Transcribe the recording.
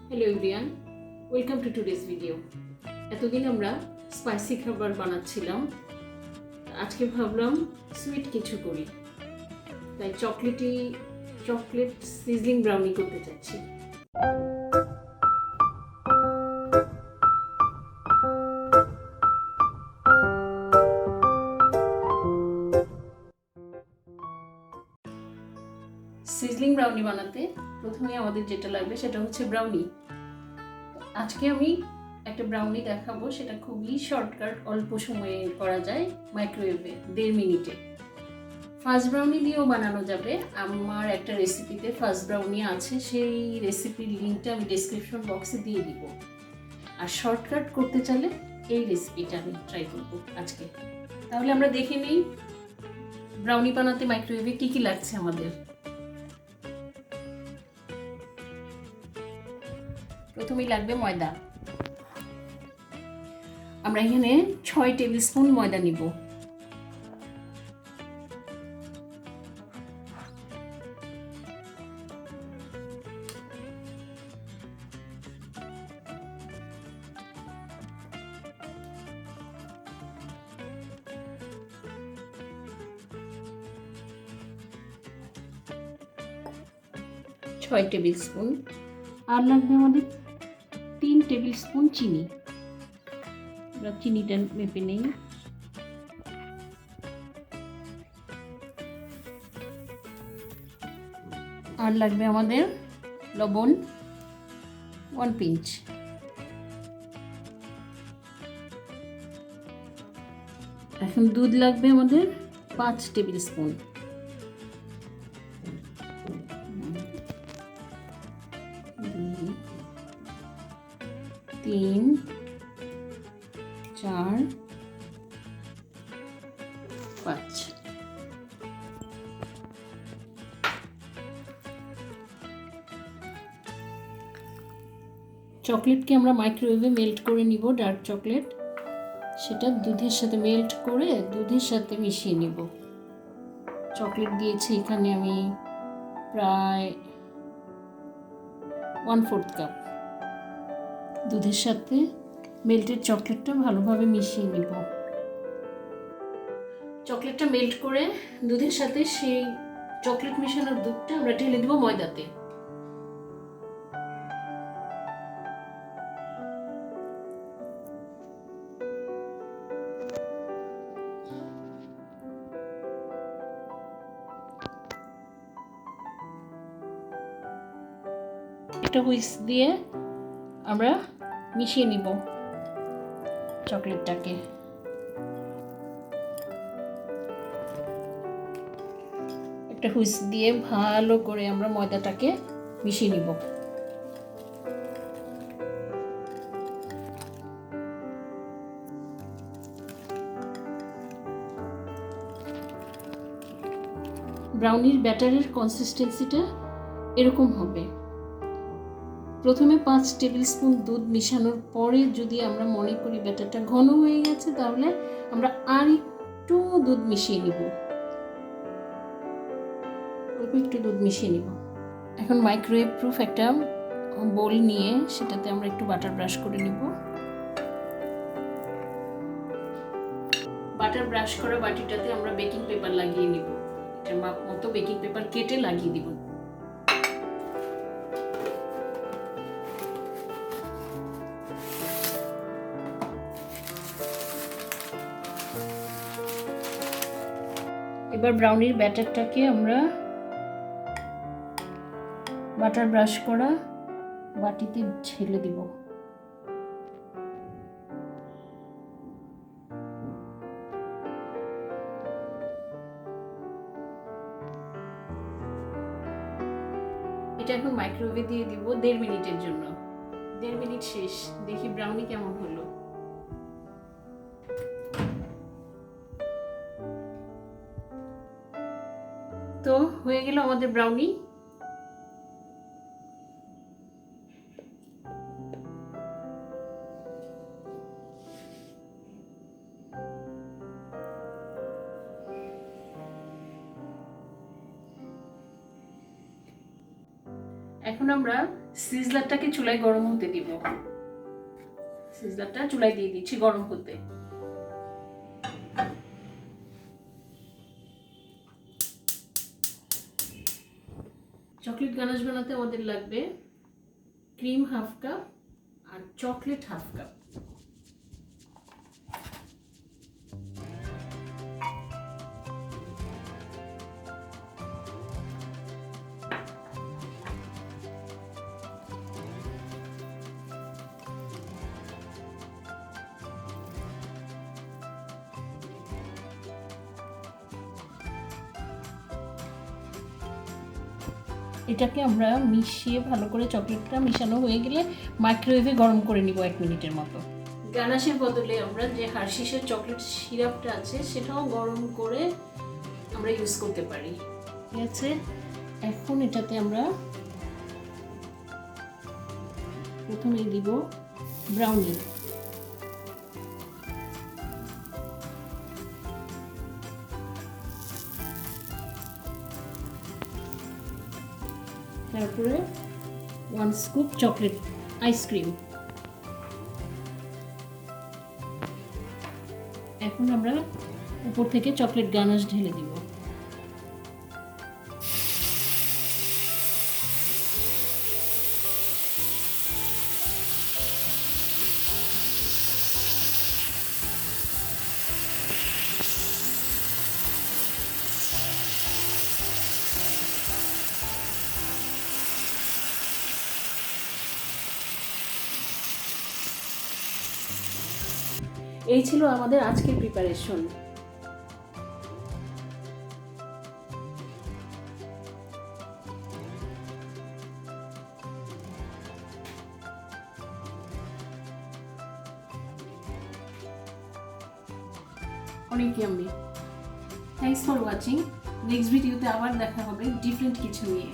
Hello everyone, welcome to today's video. এতদিন আমরা spicy খাবার বানাচ্ছিলাম, আজকে ভাবলাম সুইট কিছু করি, তাই চকলেট সিজলিং ব্রাউনি করতে চাচ্ছি। সিজলিং ব্রাউনি বানাতে প্রথমে আমাদের যেটা লাগবে সেটা হচ্ছে ব্রাউনি। আজকে আমি একটা ব্রাউনি দেখাবো, সেটা খুবই শর্টকাট, অল্প সময়ে করা যায়, মাইক্রোওয়েভে 1.5 মিনিটে। ফাস্ট ব্রাউনি দিয়েও বানানো যাবে। আমার একটা রেসিপিতে ফাস্ট ব্রাউনি আছে, সেই রেসিপির লিঙ্কটা আমি ডেসক্রিপশন বক্সে দিয়ে দিব। আর শর্টকাট করতে চাইলে এই রেসিপিটা আমি ট্রাই করব আজকে। তাহলে আমরা দেখে নিই ব্রাউনি বানাতে মাইক্রোওয়েভে কী কী লাগছে আমাদের। প্রথমেই লাগবে ময়দা। আমরা এখানে 6 টেবিল স্পুন ময়দা নিব। Table spoon. আর লাগবে আমাদের 3 টেবিল স্পুন চিনি। আমরা চিনিটা মেপে নেই। আর লাগবে আমাদের লবণ 1 পিঞ্চ। এখন দুধ লাগবে আমাদের 5 টেবিল স্পুন। তিন, 4, 5। চকলেটকে আমরা মাইক্রোওয়েভে মেল্ট করে নিব, ডার্ক চকলেট। সেটা দুধের সাথে মেল্ট করে দুধের সাথে মিশিয়ে নিব। চকলেট দিয়েছি এখানে আমি প্রায় 1/4 কাপ। দুধের সাথে মেল্টেড চকলেটটা ভালোভাবে মিশিয়ে নিব। চকলেটটা মেল্ট করে দুধের সাথে সেই চকলেট মেশানোর দুধটা আমরা ঢেলে দিব ময়দাতে। একটা হুইস্ক দিয়ে আমরা মিশিয়ে নিব চকলেটটাকে। একটা হুইস্ক দিয়ে ভালো করে আমরা ময়দাটাকে মিশিয়ে নিব। ব্রাউনির ব্যাটারের কনসিস্টেন্সিটা এরকম হবে। প্রথমে 5 টেবিল স্পুন দুধ মিশানোর পরে যদি আমরা মনে করি ব্যাটারটা ঘন হয়ে গেছে, তাহলে আমরা আর একটু দুধ মিশিয়ে নিব। অল্প একটু দুধ মিশিয়ে নিব। এখন মাইক্রোওয়েভ প্রুফ একটা বোল নিয়ে সেটাতে আমরা একটু বাটার ব্রাশ করে নিব। বাটার ব্রাশ করা বাটিটাতে আমরা বেকিং পেপার লাগিয়ে নিব। এটা মাপ মতো বেকিং পেপার কেটে লাগিয়ে দিব। এবার ব্রাউনির ব্যাটারটাকে আমরা বাটার ব্রাশ করা বাটিতে ঢেলে দিব। এটা এখন মাইক্রোওয়েভে দিয়ে দিব 1.5 মিনিটের জন্য। 1.5 মিনিট শেষ, দেখি ব্রাউনি কেমন হলো। তো হয়ে গেল আমাদের ব্রাউনি। এখন আমরা সিজলারটাকে চুলায় গরম হতে দিব। সিজলারটা চুলায় দিয়ে দিচ্ছি গরম হতে। চকলেট গানাশ বানাতে আমাদের লাগবে ক্রিম 1/2 কাপ আর চকলেট 1/2 কাপ। এটাকে আমরা মিশিয়ে ভালো করে, চকলেটটা মিশানো হয়ে গেলে মাইক্রোওয়েভে গরম করে নিব 1 মিনিটের মতো। গানাশের বদলে আমরা যে হার্শিসের চকলেট সিরাপটা আছে সেটাও গরম করে আমরা ইউজ করতে পারি। ঠিক আছে, এখন এটাতে আমরা প্রথমে দিব ব্রাউনি। তারপরে 1 স্কুপ চকলেট আইসক্রিম। এখন আমরা উপর থেকে চকলেট গানাশ ঢেলে দিব। এই ছিল আমাদের আজকের প্রিপারেশন। অনেক yummy. Thanks for watching. Next ভিডিওতে আবার দেখা হবে ডিফারেন্ট কিছু নিয়ে।